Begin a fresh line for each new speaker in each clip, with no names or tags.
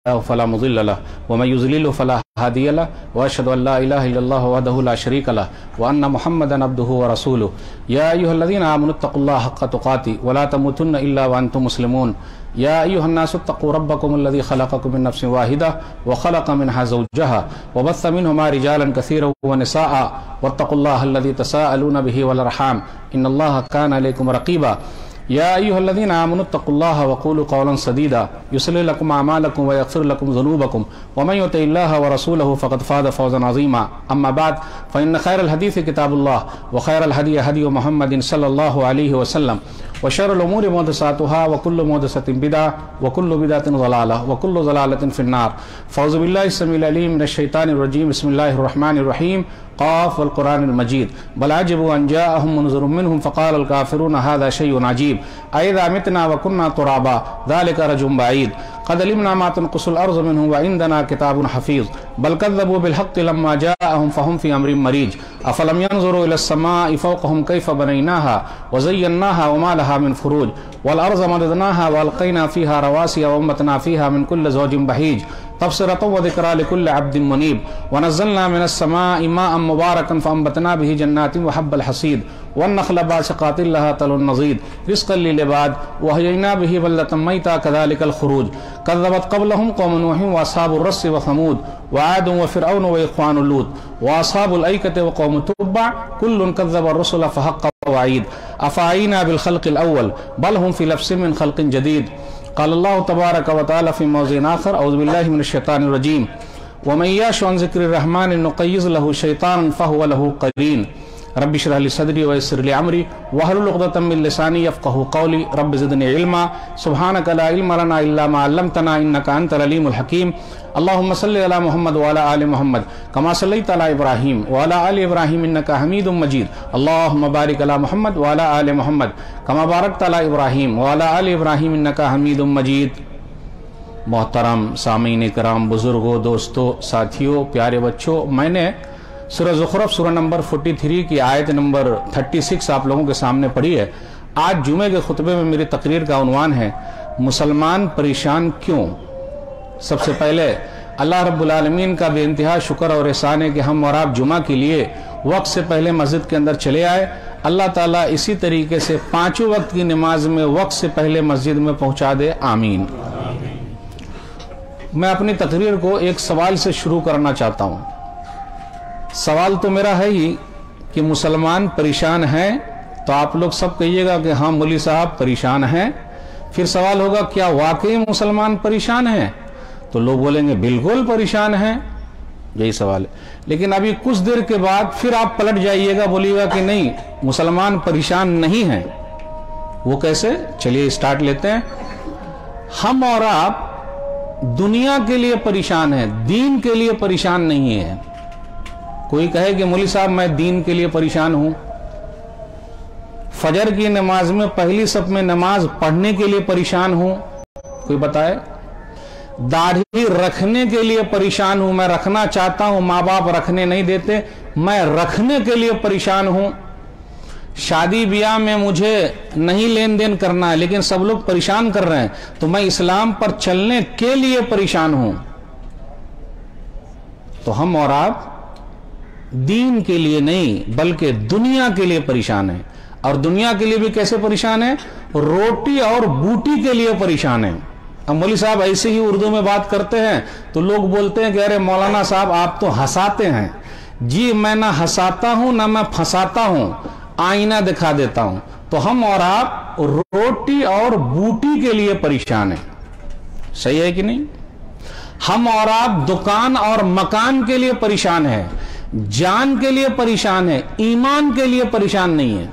فلا مضل له ومن يضلل فلا هادي له واشهد ان لا اله الا الله وحده لا شريك له وان محمدا عبده ورسوله يا ايها الذين امنوا اتقوا الله حق تقاته ولا تموتن الا وانتم مسلمون يا ايها الناس اتقوا ربكم الذي خلقكم من نفس واحده وخلق منها زوجها وبث منهما رجالا كثيرا ونساء واتقوا الله الذي تساءلون به والارحام ان الله كان عليكم رقيبا يا أيها الذين آمنوا اتقوا الله وقولوا قولا سديدا يصلح لكم أعمالكم ويغفر لكم ذنوبكم ومن يطع الله ورسوله فقد فاز فوزا عظيما أما بعد فإن خير الحديث كتاب الله وخير الهدي هدي محمد صلى الله عليه وسلم وشر الأمور محدثاتها وكل محدثة بدعة وكل بدعة ضلالة وكل ضلالة في النار فأعوذ بالله السميع العليم من الشيطان الرجيم بسم الله الرحمن الرحيم قاف والقرآن المجيد بل عجبوا أن جاءهم منذر منهم فقال الكافرون هذا شيء عجيب أئذا متنا وكنا ترابا ذلك رجل بعيد قد علمنا ما تنقص الأرض منهم وعندنا كتاب حفيظ بل كذبوا بالحق لما جاءهم فهم في أمر مريج أفلم ينظروا إلى السماء فوقهم كيف بنيناها وزيناها وما لها من فروج والأرض مددناها وألقينا فيها رواسي وأنبتنا فيها من كل زوج بهيج تبصرة وذكرى لكل عبد منيب ونزلنا من السماء ماء مباركا فأنبتنا به جنات وحب الحصيد والنخل باسقات لها طلع نضيد رزقا للعباد وأحيينا به بلدة ميتا كذلك الخروج كذبت قبلهم قوم نوح وأصحاب الرس وثمود وعاد وفرعون وإخوان لوط وأصحاب الأيكة وقوم تبع كل كذب الرسل فحق وعيد أفعينا بالخلق الأول بل هم في لبس من خلق جديد قال الله تبارك وتعالى في موضع آخر أعوذ بالله من الشيطان الرجيم ومن يعش عن ذكر الرحمن نقيض له شيطانا فهو له قرين رب اشرح لي صدري ويسر لي امري واحلل عقدة من لساني يفقهوا قولي رب زدني علما سبحانك لا علم لنا الا ما علمتنا انك انت العليم الحكيم اللهم صل على محمد وعلى ال محمد كما صليت على ابراهيم وعلى ال ابراهيم انك حميد مجيد اللهم بارك على محمد وعلى ال محمد كما باركت على ابراهيم وعلى ال ابراهيم انك حميد مجيد محترم سامعین کرام، بزرگوں، دوستوں، ساتھیوں، پیارے بچوں، میں نے سورہ زخرف سورہ نمبر 43 کی آیت نمبر 36 آپ لوگوں کے سامنے پڑھی ہے۔ آج جمعے کے خطبے میں میری تقریر کا عنوان ہے مسلمان پریشان کیوں۔ سب سے پہلے اللہ رب العالمین کا بے انتہا شکر اور احسان ہے کہ ہم اور آپ جمعہ کے لیے وقت سے پہلے مسجد کے اندر چلے آئے۔ اللہ تعالیٰ اسی طریقے سے پانچوں وقت کی نماز میں وقت سے پہلے مسجد میں پہنچا دے، آمین۔ میں اپنی تقریر کو ایک سوال سے شروع کرنا چاہتا ہوں۔ سوال تو میرا ہے ہی کہ مسلمان پریشان ہیں، تو آپ لوگ سب کہیے گا کہ ہاں مولوی صاحب پریشان ہیں۔ پھر سوال ہوگا کیا واقعی مسلمان پریشان ہیں؟ تو لوگ بولیں گے بالکل پریشان ہیں، یہی سوال ہے۔ لیکن ابھی کچھ دیر کے بعد پھر آپ پلٹ جائیے گا، بولیے گا کہ نہیں مسلمان پریشان نہیں ہیں۔ وہ کیسے؟ چلیے اسٹارٹ لیتے ہیں۔ ہم اور آپ دنیا کے لیے پریشان ہیں، دین کے لیے پریشان نہیں ہیں۔ کوئی کہے کہ مولوی صاحب میں دین کے لیے پریشان ہوں، فجر کی نماز میں پہلی صف میں نماز پڑھنے کے لیے پریشان ہوں، کوئی بتائے؟ داڑھی رکھنے کے لیے پریشان ہوں، میں رکھنا چاہتا ہوں، ماں باپ رکھنے نہیں دیتے، میں رکھنے کے لیے پریشان ہوں۔ شادی بیاہ میں مجھے نہیں لین دین کرنا ہے لیکن سب لوگ پریشان کر رہے ہیں، تو میں اسلام پر چلنے کے لیے پریشان ہوں۔ تو ہم اور آپ دین کے لیے نہیں بلکہ دنیا کے لیے پریشان ہیں، اور دنیا کے لیے بھی کیسے پریشان ہیں؟ روٹی اور بوٹی کے لیے پریشان ہیں۔ اب مولوی صاحب ایسے ہی اردو میں بات کرتے ہیں تو لوگ بولتے ہیں کہ ارے مولانا صاحب آپ تو ہنساتے ہیں۔ جی میں نہ ہنساتا ہوں نہ میں پھنساتا ہوں، آئینہ دکھا دیتا ہوں۔ تو ہم اور آپ روٹی اور بوٹی کے لیے پریشان ہیں، صحیح ہے کہ نہیں؟ ہم اور آپ دکان اور مکان کے لیے پریشان ہیں، جان کے لیے پریشان ہے، ایمان کے لیے پریشان نہیں ہے۔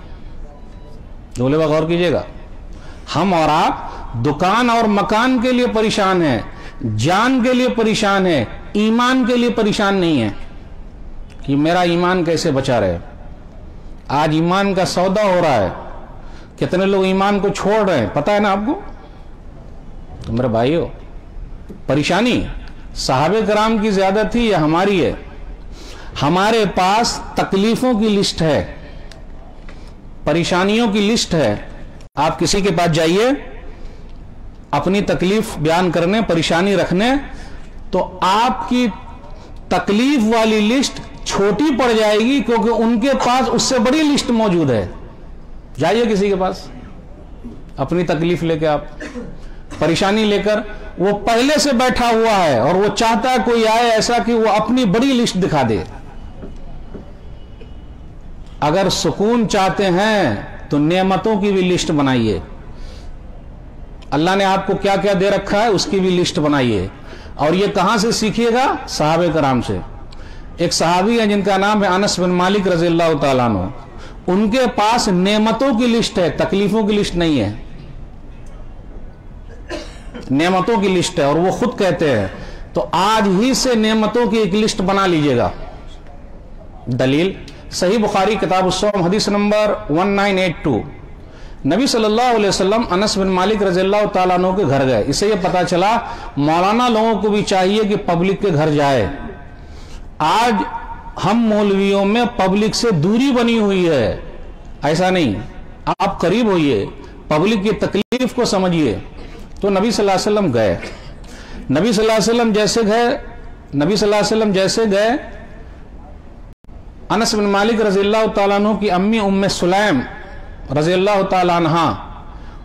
بولے بات غور کیجئے گا، ہم اور آپ دکان اور مکان کے لیے پریشان ہیں، جان کے لیے پریشان ہے، ایمان کے لیے پریشان نہیں ہے کہ میرا ایمان کیسے بچا رہے۔ آج ایمان کا سودا ہو رہا ہے، کتنے لوگ ایمان کو چھوڑ رہے ہیں پتہ ہے نا آپ کو؟ تو میرے بھائیو، پریشانی صحابہ کرام کی زیادہ تھی یا ہماری ہے؟ ہمارے پاس تکلیفوں کی لسٹ ہے، پریشانیوں کی لسٹ ہے۔ آپ کسی کے پاس جائیے اپنی تکلیف بیان کرنے، پریشانی رکھنے، تو آپ کی تکلیف والی لسٹ چھوٹی پڑ جائے گی، کیونکہ ان کے پاس اس سے بڑی لسٹ موجود ہے۔ جائیے کسی کے پاس اپنی تکلیف لے کے، آپ پریشانی لے کر، وہ پہلے سے بیٹھا ہوا ہے اور وہ چاہتا ہے کوئی آئے ایسا کہ وہ اپنی بڑی لسٹ دکھا دے۔ اگر سکون چاہتے ہیں تو نعمتوں کی بھی لسٹ بنائیے، اللہ نے آپ کو کیا کیا دے رکھا ہے اس کی بھی لسٹ بنائیے۔ اور یہ کہاں سے سیکھیے گا؟ صحابہ کرام سے۔ ایک صحابی ہے جن کا نام ہے انس بن مالک رضی اللہ تعالیٰ عنہ، ان کے پاس نعمتوں کی لسٹ ہے، تکلیفوں کی لسٹ نہیں ہے، نعمتوں کی لسٹ ہے، اور وہ خود کہتے ہیں تو آج ہی سے نعمتوں کی ایک لسٹ بنا لیجئے گا۔ دلیل صحیح بخاری کتاب الصوم حدیث نمبر 1982، نبی صلی اللہ علیہ وسلم انس بن مالک رضی اللہ تعالیٰ عنہ کے گھر گئے۔ اس سے یہ پتا چلا مولانا لوگوں کو بھی چاہیے کہ پبلک کے گھر جائے۔ آج ہم مولویوں میں پبلک سے دوری بنی ہوئی ہے، ایسا نہیں، آپ قریب ہوئیے، پبلک کی تکلیف کو سمجھیے۔ تو نبی صلی اللہ علیہ وسلم گئے، نبی صلی اللہ علیہ وسلم جیسے گئے، انس بن مالک رضی اللہ تعالیٰ عنہ کی امی ام سلیم رضی اللہ تعالیٰ عنہ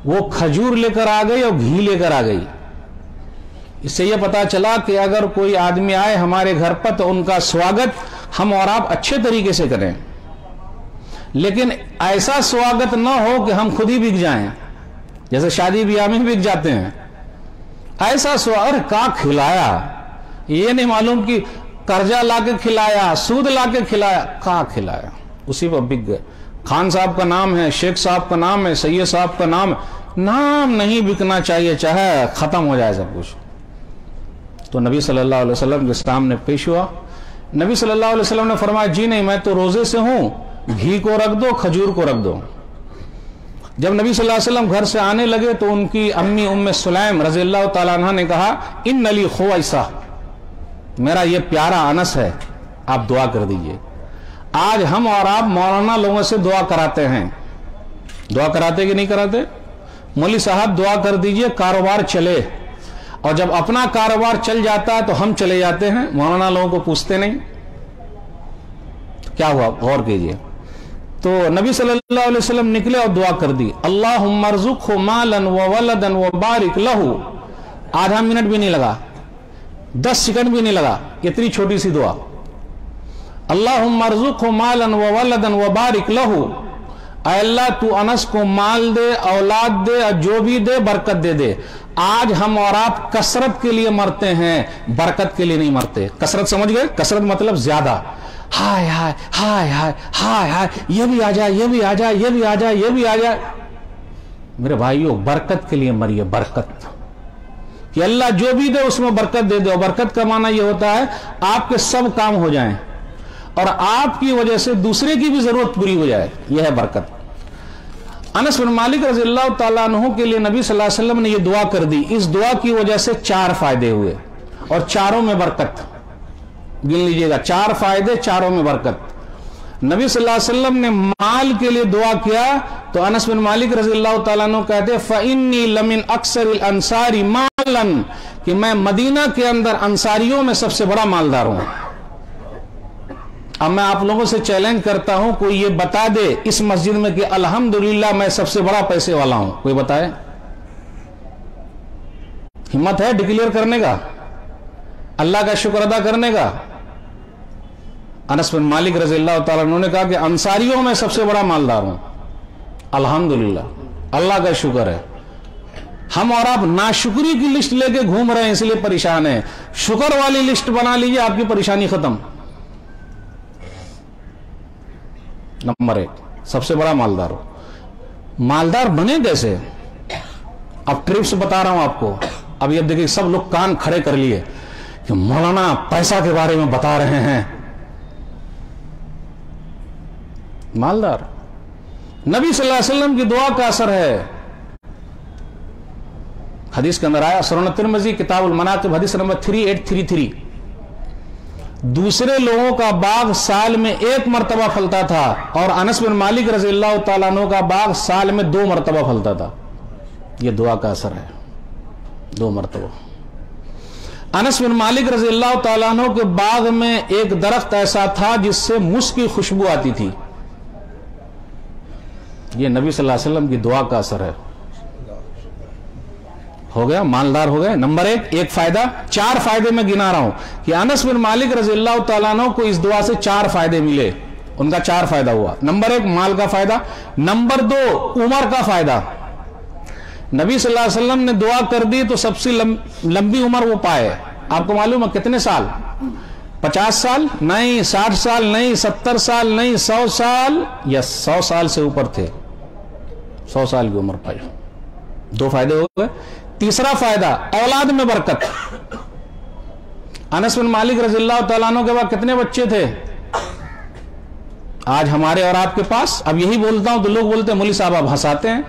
وہ کھجور لے کر آ گئی اور گھی لے کر آ گئی۔ اس سے یہ پتا چلا کہ اگر کوئی آدمی آئے ہمارے گھر پر تو ان کا سواگت ہم اور آپ اچھے طریقے سے کریں، لیکن ایسا سواگت نہ ہو کہ ہم خود ہی بک جائیں، جیسے شادی بیاہ میں بک جاتے ہیں۔ ایسا سواگت کا کھلایا، یہ نہیں معلوم کہ قرضہ لا کے کھلایا، سود لا کے کھلایا، کا کھلایا، اسی پر بک گئے۔ خان صاحب کا نام ہے، شیخ صاحب کا نام ہے، سید صاحب کا نام ہے، نام نہیں بکنا چاہیے، چاہے ختم ہو جائے سب کچھ۔ تو نبی صلی اللہ علیہ وسلم کے سامنے پیش ہوا، نبی صلی اللہ علیہ وسلم نے فرمایا جی نہیں، میں تو روزے سے ہوں، گھی کو رکھ دو، کھجور کو رکھ دو۔ جب نبی صلی اللہ علیہ وسلم گھر سے آنے لگے تو ان کی امی ام سلیم رضی اللہ تعالیٰ عنہ نے کہا ان لی خویسہ، میرا یہ پیارا انس ہے، آپ دعا کر دیجئے۔ آج ہم اور آپ مولانا لوگوں سے دعا کراتے ہیں، دعا کراتے کہ نہیں کراتے؟ مولوی صاحب دعا کر دیجئے کاروبار چلے، اور جب اپنا کاروبار چل جاتا ہے تو ہم چلے جاتے ہیں، مولانا لوگوں کو پوچھتے نہیں۔ کیا ہوا؟ غور کیجئے۔ تو نبی صلی اللہ علیہ وسلم نکلے اور دعا کر دی، اللہم ارزقہ مالا وولدا وبارک لہ۔ آدھا منٹ بھی نہیں لگا، 10 سیکنڈ بھی نہیں لگا، اتنی چھوٹی سی دعا، اللہم ارزقہ مالا وولدا وبارک لہ۔ اے اللہ تو انس کو مال دے، اولاد دے، اور جو بھی دے برکت دے دے۔ آج ہم اور آپ کثرت کے لیے مرتے ہیں، برکت کے لیے نہیں مرتے۔ کثرت سمجھ گئے؟ کثرت مطلب زیادہ، ہائے ہائے ہائے ہائے ہائے ہائے، یہ بھی آ جائے، یہ بھی آ جائے، یہ بھی آ جائے، یہ بھی آ جائے۔ میرے بھائیوں برکت کے لیے مریے، برکت کہ اللہ جو بھی دے اس میں برکت دے دے۔ اور برکت کا معنی یہ ہوتا ہے آپ کے سب کام ہو جائیں اور آپ کی وجہ سے دوسرے کی بھی ضرورت پوری ہو جائے، یہ ہے برکت۔ انس بن مالک رضی اللہ تعالیٰ عنہ کے لیے نبی صلی اللہ علیہ وسلم نے یہ دعا کر دی، اس دعا کی وجہ سے 4 فائدے ہوئے اور چاروں میں برکت۔ گن لیجئے گا، 4 فائدے، چاروں میں برکت۔ نبی صلی اللہ علیہ وسلم نے مال کے لیے دعا کیا تو انس بن مالک رضی اللہ تعالیٰ عنہ کہتے فَإِنِّي لَمِنْ أَكْثَرِ الْأَنصَارِ مَالًا، کہ میں مدینہ کے اندر انصاریوں میں سب سے بڑا مالدار ہوں۔ اب میں آپ لوگوں سے چیلنج کرتا ہوں، کوئی یہ بتا دے اس مسجد میں کہ الحمدللہ میں سب سے بڑا پیسے والا ہوں، کوئی بتائے؟ ہمت ہے ڈکلیئر کرنے کا، اللہ کا شکر ادا کرنے کا؟ انس بن مالک رضی اللہ تعالیٰ عنہ نے کہا کہ انصاریوں میں سب سے بڑا مالدار ہوں، الحمدللہ، اللہ کا شکر ہے۔ ہم اور آپ ناشکری کی لسٹ لے کے گھوم رہے ہیں، اس لیے پریشان ہیں۔ شکر والی لسٹ بنا لیجئے، آپ کی پریشانی ختم۔ نمبر 1، سب سے بڑا مالدار ہو۔ مالدار بنے کیسے؟ اب ٹرپس بتا رہا ہوں آپ کو۔ اب یہ دیکھیں سب لوگ کان کھڑے کر لیے کہ مولانا پیسہ کے بارے میں بتا رہے ہیں۔ مالدار نبی صلی اللہ علیہ وسلم کی دعا کا اثر ہے۔ حدیث کے اندر آیا، سنن ترمذی کتاب المناقب حدیث نمبر 3833، دوسرے لوگوں کا باغ سال میں 1 مرتبہ پھلتا تھا اور انس بن مالک رضی اللہ تعالیٰ عنہ کا باغ سال میں 2 مرتبہ پھلتا تھا۔ یہ دعا کا اثر ہے، 2 مرتبہ۔ انس بن مالک رضی اللہ تعالیٰ عنہ کے باغ میں ایک درخت ایسا تھا جس سے مسک کی خوشبو آتی تھی. یہ نبی صلی اللہ علیہ وسلم کی دعا کا اثر ہے. ہو گیا, مالدار ہو گئے. نمبر ایک فائدہ. 4 فائدے میں گنا رہا ہوں کہ انس بن مالک رضی اللہ تعالیٰ عنہ کو اس دعا سے 4 فائدے ملے. ان کا 4 فائدہ ہوا. نمبر 1 مال کا فائدہ. نمبر 2 عمر کا فائدہ. نبی صلی اللہ علیہ وسلم نے دعا کر دی تو سب سے لمبی عمر وہ پائے. آپ کو معلوم ہے کتنے سال؟ 50 سال نہیں, 60 سال نہیں, 70 سال نہیں, 100 سال. یس, 100 سال سے اوپر تھے. 100 سال کی عمر پائی. 2 فائدے ہو گئے. تیسرا فائدہ اولاد میں برکت. انس بن مالک رضی اللہ تعالیٰ عنہ کے بعد کتنے بچے تھے؟ آج ہمارے اور آپ کے پاس, اب یہی بولتا ہوں تو لوگ بولتے ہیں مولوی صاحب آپ ہنساتے ہیں.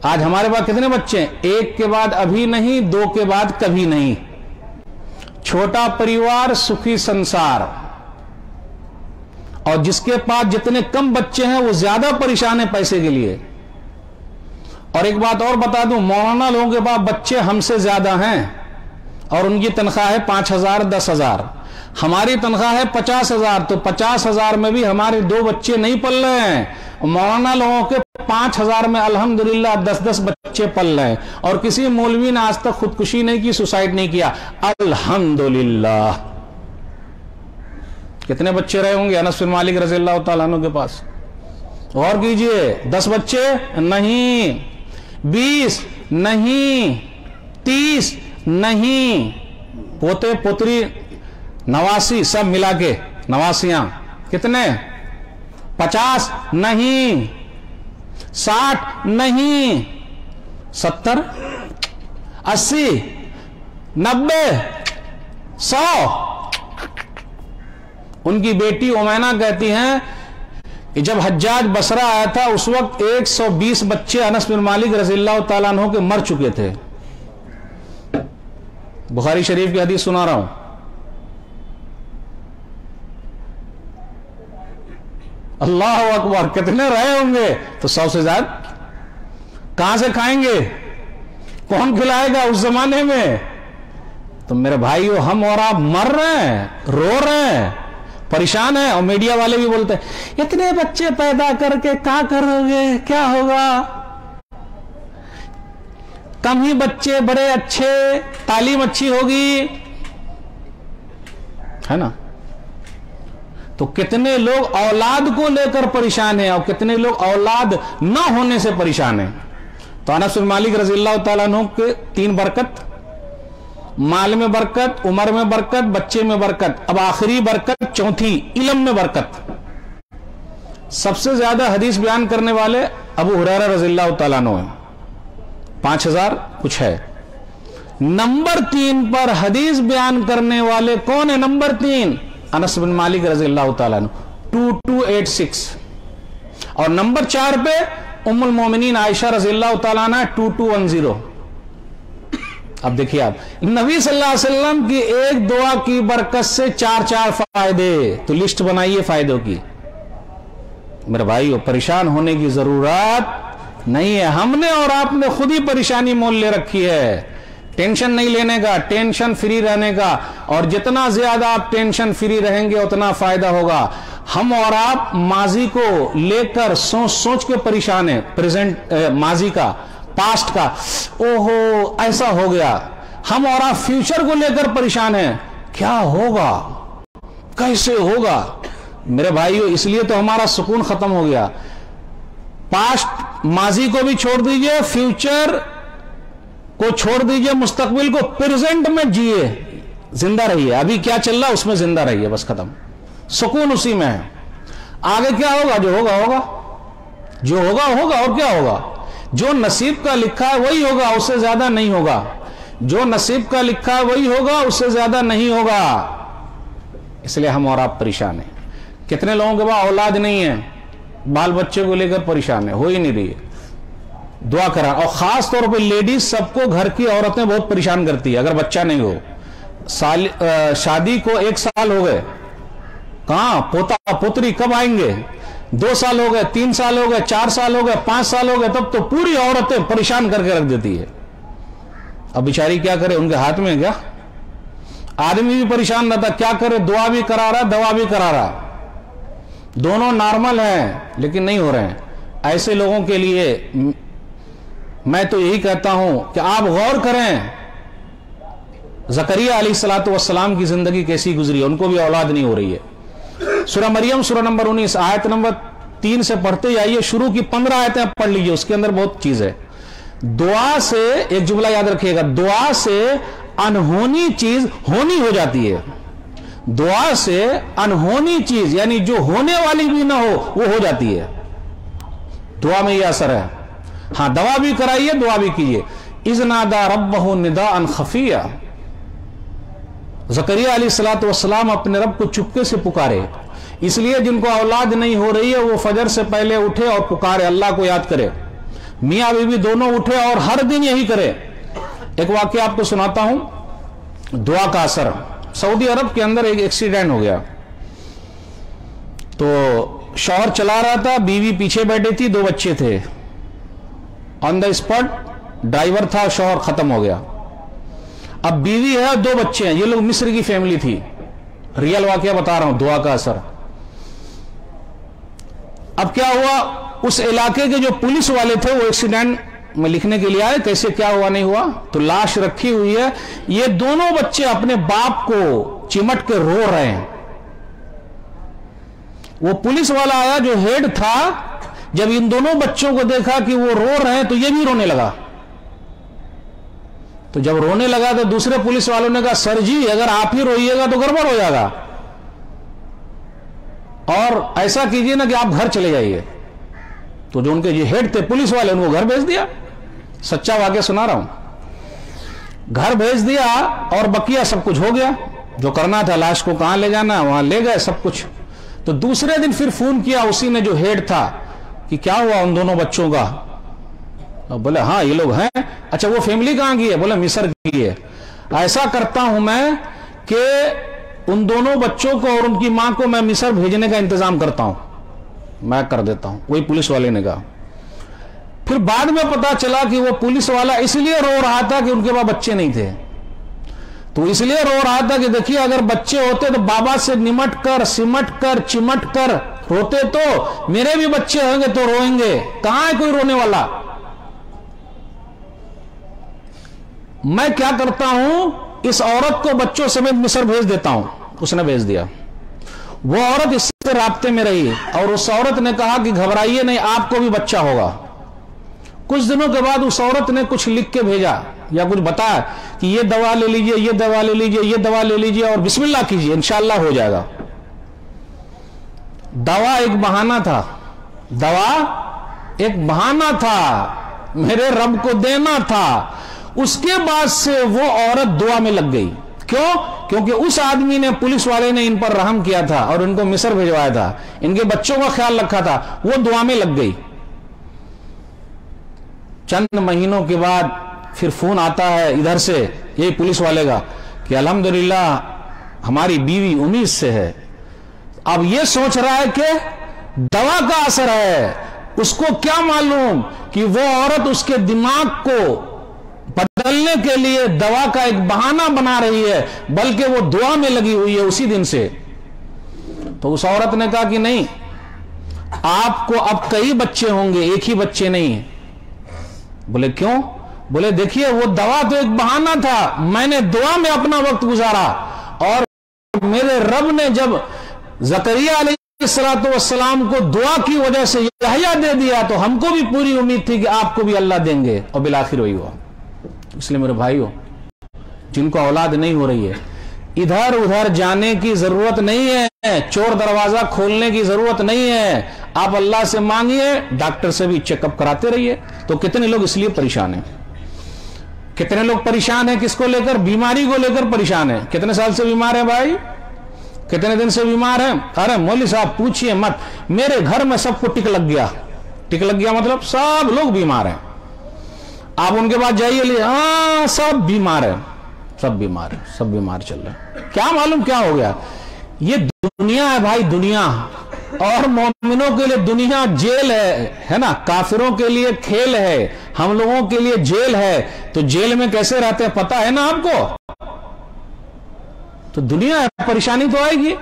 آج ہمارے پاس کتنے بچے ہیں؟ 1 کے بعد ابھی نہیں, 2 کے بعد کبھی نہیں. چھوٹا پریوار سکھی سنسار. اور جس کے پاس جتنے کم بچے ہیں وہ زیادہ پریشان ہے پیسے کے لیے. اور ایک بات اور بتا دوں, مولانا لوگوں کے پاس بچے ہم سے زیادہ ہیں اور ان کی تنخواہ ہے 5,000 10,000. ہماری تنخواہ ہے 50,000. تو 50,000 میں بھی ہمارے 2 بچے نہیں پل رہے ہیں. مولانا لوگوں کے 5,000 میں الحمدللہ 10 بچے پل رہے ہیں. اور کسی مولوی نے آج تک خودکشی نہیں کی, سوسائڈ نہیں کیا. الحمدللہ. کتنے بچے رہے ہوں گے انس بن مالک رضی اللہ تعالیٰ عنہ کے پاس؟ غور کیجئے. 10 بچے نہیں, 20 نہیں, 30 نہیں, پوتے پوتری 89 سب ملا کے, نواسیاں کتنے؟ 50 نہیں, 60 نہیں, 70 80 90 100. ان کی بیٹی امینا کہتی ہیں کہ جب حجاج بصرہ آیا تھا اس وقت 120 بچے انس بن مالک رضی اللہ تعالیٰ عنہ کے مر چکے تھے. بخاری شریف کی حدیث سنا رہا ہوں. اللہ اکبر. کتنے رہے ہوں گے؟ تو 100 سے زیادہ. کہاں سے کھائیں گے؟ کون کھلائے گا اس زمانے میں؟ تو میرے بھائیو, ہم اور آپ مر رہے ہیں, رو رہے ہیں, پریشان ہیں. اور میڈیا والے بھی بولتے ہیں اتنے بچے پیدا کر کے کیا کرو گے, کیا ہوگا؟ کم ہی بچے بڑے اچھے, تعلیم اچھی ہوگی, ہے نا. تو کتنے لوگ اولاد کو لے کر پریشان ہیں اور کتنے لوگ اولاد نہ ہونے سے پریشان ہیں. تو انس بن مالک رضی اللہ تعالیٰ عنہ کے 3 برکت: مال میں برکت, عمر میں برکت, بچے میں برکت. اب آخری برکت چوتھی, علم میں برکت. سب سے زیادہ حدیث بیان کرنے والے ابو ہریرہ رضی اللہ تعالیٰ عنہ ہیں, 5,000 کچھ ہے. نمبر 3 پر حدیث بیان کرنے والے کون ہیں؟ نمبر 3 انس بن مالک رضی اللہ تعالیٰ عنہ, 2286. اور نمبر 4 پہ ام المومنین عائشہ رضی اللہ تعالیٰ عنہ, 2210. اب دیکھیے آپ, نبی صلی اللہ علیہ وسلم کی ایک دعا کی برکت سے 4 فائدے. تو لسٹ بنائیے فائدوں کی. میرے بھائیو, پریشان ہونے کی ضرورت نہیں ہے. ہم نے اور آپ نے خود ہی پریشانی مول لے رکھی ہے. ٹینشن نہیں لینے کا, ٹینشن فری رہنے کا. اور جتنا زیادہ آپ ٹینشن فری رہیں گے اتنا فائدہ ہوگا. ہم اور آپ ماضی کو لے کر سوچ کے پریشان ہیں, پریزنٹ ماضی کا, پاسٹ کا, اوہو ایسا ہو گیا. ہم اور آپ فیوچر کو لے کر پریشان ہیں, کیا ہوگا, کیسے ہوگا. میرے بھائیو, اس لیے تو ہمارا سکون ختم ہو گیا. پاسٹ ماضی کو بھی چھوڑ دیجئے, فیوچر کو چھوڑ دیجئے, مستقبل کو, پریزنٹ میں جیے, زندہ رہیے. ابھی کیا چل رہا اس میں زندہ رہیے, بس ختم. سکون اسی میں ہے. آگے کیا ہوگا, جو ہوگا ہوگا, جو ہوگا ہوگا. اور کیا ہوگا؟ جو نصیب کا لکھا ہے وہی ہوگا, اس سے زیادہ نہیں ہوگا. جو نصیب کا لکھا ہے وہی ہوگا, اس سے زیادہ نہیں ہوگا. اس لیے ہم اور آپ پریشان ہیں. کتنے لوگوں کے پاس اولاد نہیں ہے, بال بچے کو لے کر پریشان ہے, ہو ہی نہیں رہی ہے. دعا کرا. اور خاص طور پہ لیڈیز, سب کو گھر کی عورتیں بہت پریشان کرتی ہے اگر بچہ نہیں ہو. شادی کو 1 سال ہو گئے, کہاں پوتا پوتری کب آئیں گے؟ 2 سال ہو گئے, 3 سال ہو گئے, 4 سال ہو گئے, 5 سال ہو گئے, تب تو پوری عورتیں پریشان کر کے رکھ دیتی ہے. اب بیچاری کیا کرے, ان کے ہاتھ میں کیا, آدمی بھی پریشان رہتا، کیا کرے، دعا بھی کرا رہا، دوا بھی کرا رہا، دونوں نارمل ہیں لیکن نہیں ہو رہے ہیں۔ ایسے لوگوں کے لیے میں تو یہی کہتا ہوں کہ آپ غور کریں، زکریا علیہ السلام کی زندگی کیسی گزری ہے، ان کو بھی اولاد نہیں ہو رہی ہے۔ سورہ مریم سورہ نمبر 19 آیت نمبر 3 سے پڑھتے جائیے، شروع کی 15 آیتیں پڑھ لیجئے، اس کے اندر بہت چیز ہے۔ دعا سے، ایک جملہ یاد رکھیے گا، دعا سے انہونی چیز ہونی ہو جاتی ہے۔ دعا سے انہونی چیز یعنی جو ہونے والی بھی نہ ہو وہ ہو جاتی ہے۔ دعا میں یہ اثر ہے۔ ہاں دعا بھی کرائیے، دعا بھی کیجیے۔ اذ نادى ربه نداء خفیا، زکریا علیہ السلام اپنے رب کو چپکے سے پکارے۔ اس لیے جن کو اولاد نہیں ہو رہی ہے وہ فجر سے پہلے اٹھے اور پکارے، اللہ کو یاد کرے۔ میاں بیوی دونوں اٹھے اور ہر دن یہی کرے۔ ایک واقعہ آپ کو سناتا ہوں، دعا کا اثر۔ سعودی عرب کے اندر ایک ایکسیڈنٹ ہو گیا، تو شوہر چلا رہا تھا، بیوی پیچھے بیٹھی تھی، 2 بچے تھے۔ آن دا اسپاٹ ڈرائیور تھا، شوہر ختم ہو گیا۔ اب بیوی ہے، 2 بچے ہیں، یہ لوگ مصر کی فیملی تھی۔ ریئل واقعہ بتا رہا ہوں، دعا کا اثر۔ اب کیا ہوا، اس علاقے کے جو پولیس والے تھے وہ ایکسیڈنٹ میں لکھنے کے لیے آئے، کیسے کیا ہوا نہیں ہوا، تو لاش رکھی ہوئی ہے، یہ دونوں بچے اپنے باپ کو چمٹ کے رو رہے ہیں۔ وہ پولیس والا آیا جو ہیڈ تھا، جب ان دونوں بچوں کو دیکھا کہ وہ رو رہے ہیں تو یہ بھی رونے لگا۔ تو جب رونے لگا تو دوسرے پولیس والوں نے کہا، سر جی اگر آپ ہی روئیے گا تو گڑبڑ ہو جائے گا، اور ایسا کیجئے نا کہ آپ گھر چلے جائیے۔ تو جو ان کے یہ ہیڈ تھے پولیس والے، ان کو گھر بھیج دیا۔ سچا واقعہ سنا رہا ہوں، گھر بھیج دیا اور بقیہ سب کچھ ہو گیا، جو کرنا تھا، لاش کو کہاں لے جانا وہاں لے گئے سب کچھ۔ تو دوسرے دن پھر فون کیا اسی نے جو ہیڈ تھا کہ کیا ہوا ان دونوں بچوں کا، بولے ہاں یہ لوگ ہیں۔ اچھا وہ فیملی کہاں کی ہے، بولے مصر کی ہے۔ ایسا کرتا ہوں میں کہ ان دونوں بچوں کو اور ان کی ماں کو میں مصر بھیجنے کا انتظام کرتا ہوں، میں کر دیتا ہوں، وہی پولیس والے نے کہا۔ پھر بعد میں پتا چلا کہ وہ پولیس والا اس لیے رو رہا تھا کہ ان کے پاس بچے نہیں تھے، تو اس لیے رو رہا تھا کہ دیکھیے اگر بچے ہوتے تو بابا سے نمٹ کر سمٹ کر چمٹ کر روتے، تو میرے بھی بچے ہوں گے تو روئیں گے، کہاں ہے کوئی رونے والا۔ میں کیا کرتا ہوں، اس عورت کو بچوں سمیت مصر بھیج دیتا ہوں، اس نے بھیج دیا۔ وہ عورت اس سے رابطے میں رہی اور اس عورت نے کہا کہ گھبرائیے نہیں، آپ کو بھی بچہ ہوگا۔ کچھ دنوں کے بعد اس عورت نے کچھ لکھ کے بھیجا یا کچھ بتایا کہ یہ دوا لے لیجئے، یہ دوا لے لیجئے، یہ دوا لے لیجئے اور بسم اللہ کیجئے، انشاءاللہ ہو جائے گا۔ دوا ایک بہانہ تھا، دوا ایک بہانہ تھا، میرے رب کو دینا تھا۔ اس کے بعد سے وہ عورت دعا میں لگ گئی۔ کیوں؟ کیونکہ اس آدمی نے، پولیس والے نے ان پر رحم کیا تھا اور ان کو مصر بھیجوایا تھا، ان کے بچوں کا خیال رکھا تھا، وہ دعا میں لگ گئی۔ چند مہینوں کے بعد پھر فون آتا ہے ادھر سے، یہی پولیس والے کا، کہ الحمدللہ ہماری بیوی امید سے ہے۔ اب یہ سوچ رہا ہے کہ دوا کا اثر ہے، اس کو کیا معلوم کہ وہ عورت اس کے دماغ کو بدلنے کے لیے دوا کا ایک بہانہ بنا رہی ہے، بلکہ وہ دعا میں لگی ہوئی ہے اسی دن سے۔ تو اس عورت نے کہا کہ نہیں، آپ کو اب کئی بچے ہوں گے، ایک ہی بچے نہیں۔ بولے کیوں؟ بولے دیکھیے وہ دوا تو ایک بہانہ تھا، میں نے دعا میں اپنا وقت گزارا، اور میرے رب نے جب زکریا علیہ السلام کو دعا کی وجہ سے یحییٰ دے دیا، تو ہم کو بھی پوری امید تھی کہ آپ کو بھی اللہ دیں گے، اور بالآخر وہی ہوا۔ اس لیے میرے بھائیوں، جن کو اولاد نہیں ہو رہی ہے، ادھر ادھر جانے کی ضرورت نہیں ہے، چور دروازہ کھولنے کی ضرورت نہیں ہے، آپ اللہ سے مانگیے، ڈاکٹر سے بھی چیک اپ کراتے رہیے۔ تو کتنے لوگ اس لیے پریشان ہیں، کتنے لوگ پریشان ہیں، کس کو لے کر؟ بیماری کو لے کر پریشان ہیں۔ کتنے سال سے بیمار ہیں بھائی؟ کتنے دن سے بیمار ہیں؟ ارے مولوی صاحب پوچھئے مت، میرے گھر میں سب کو ٹک لگ گیا۔ ٹک لگ گیا مطلب سب لوگ بیمار ہیں، آپ ان کے پاس جائیے، ہاں سب بیمار ہیں، سب بیمار ہیں، سب بیمار چل رہے ہیں، کیا معلوم کیا ہو گیا۔ یہ دنیا ہے بھائی، دنیا، اور مومنوں کے لیے دنیا جیل ہے نا، کافروں کے لیے کھیل ہے، ہم لوگوں کے لیے جیل ہے۔ تو جیل میں کیسے رہتے ہیں پتہ ہے نا آپ کو؟ تو دنیا پریشانی تو آئے گی.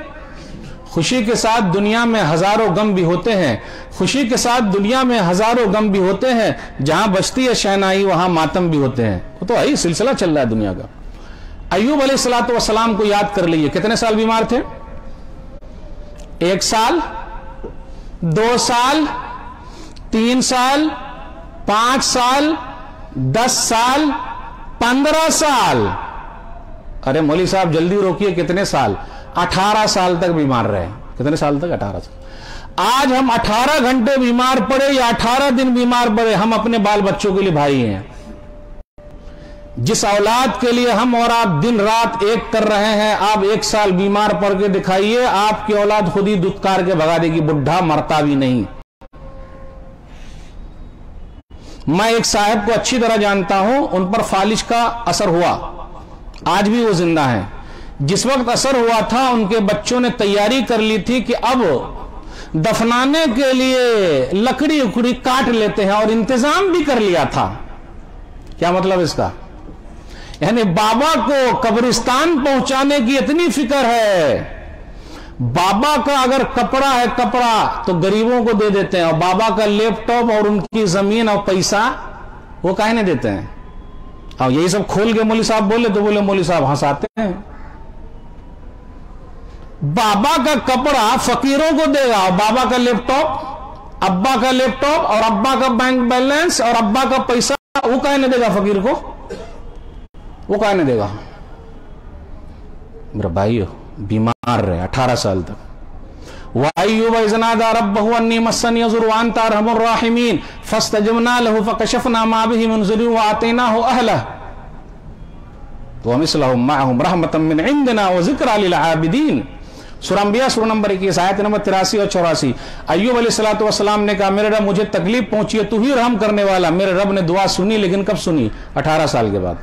خوشی کے ساتھ دنیا میں ہزاروں غم بھی ہوتے ہیں, خوشی کے ساتھ دنیا میں ہزاروں غم بھی ہوتے ہیں, جہاں بجتی ہے شہنائی وہاں ماتم بھی ہوتے ہیں. وہ تو یہی سلسلہ چل رہا ہے دنیا کا. ایوب علیہ السلام کو یاد کر لیجئے, کتنے سال بیمار تھے؟ 1 سال, 2 سال, 3 سال, 5 سال, 10 سال, 15 سال. ارے مولوی صاحب جلدی روکیے, کتنے سال؟ 18 سال تک بیمار رہے. کتنے سال تک؟ 18 سال. آج ہم 18 گھنٹے بیمار پڑے یا 18 دن بیمار پڑے, ہم اپنے بال بچوں کے لیے بھائی ہیں. جس اولاد کے لیے ہم اور آپ دن رات ایک کر رہے ہیں, آپ 1 سال بیمار پڑ کے دکھائیے, آپ کی اولاد خود ہی دتکار کے بھگا دے گی, بڈھا مرتا بھی نہیں. میں ایک صاحب کو اچھی طرح جانتا ہوں, ان پر فالج کا اثر ہوا, آج بھی وہ زندہ ہیں. جس وقت اثر ہوا تھا ان کے بچوں نے تیاری کر لی تھی کہ اب دفنانے کے لیے لکڑی اکڑی کاٹ لیتے ہیں, اور انتظام بھی کر لیا تھا. کیا مطلب اس کا؟ یعنی بابا کو قبرستان پہنچانے کی اتنی فکر ہے. بابا کا اگر کپڑا ہے کپڑا تو غریبوں کو دے دیتے ہیں, اور بابا کا لیپ ٹاپ اور ان کی زمین اور پیسہ وہ کاہے نہیں دیتے ہیں. اور یہی سب کھول کے مولوی صاحب بولے تو بولے مولوی صاحب ہنساتے ہیں. بابا کا کپڑا فقیروں کو دے گا, اور بابا کا لیپ ٹاپ, ابا کا لیپ ٹاپ اور ابا کا بینک بیلنس اور ابا کا پیسہ وہ کاہے نہیں دے گا فقیر کو؟ وہ کاہے نہیں دے گا؟ میرا بھائیو بیمار رہے 18 سال تک. وَأَيُّوبَ إِذْ نَادَىٰ رَبَّهُ أَنِّي مَسَّنِيَ الضُّرُّ وَأَنتَ أَرْحَمُ الرَّاحِمِينَ فَاسْتَجَبْنَا لَهُ فَكَشَفْنَا مَا بِهِ مِنْ ضُرٍّ وَآتَيْنَاهُ أَهْلَهُ وَمِثْلَهُم مَّعَهُمْ رَحْمَةً مِّنْ عِندِنَا وَذِكْرَىٰ لِلْعَابِدِينَ. سورہ انبیاء سورہ نمبر 21 آیت نمبر 83 اور 84. ایوب علیہ السلام نے کہا میرے رب مجھے تکلیف پہنچی ہے, تو ہی رحم کرنے والا. میرے رب نے دعا سنی, لیکن کب سنی؟ 18 سال کے بعد.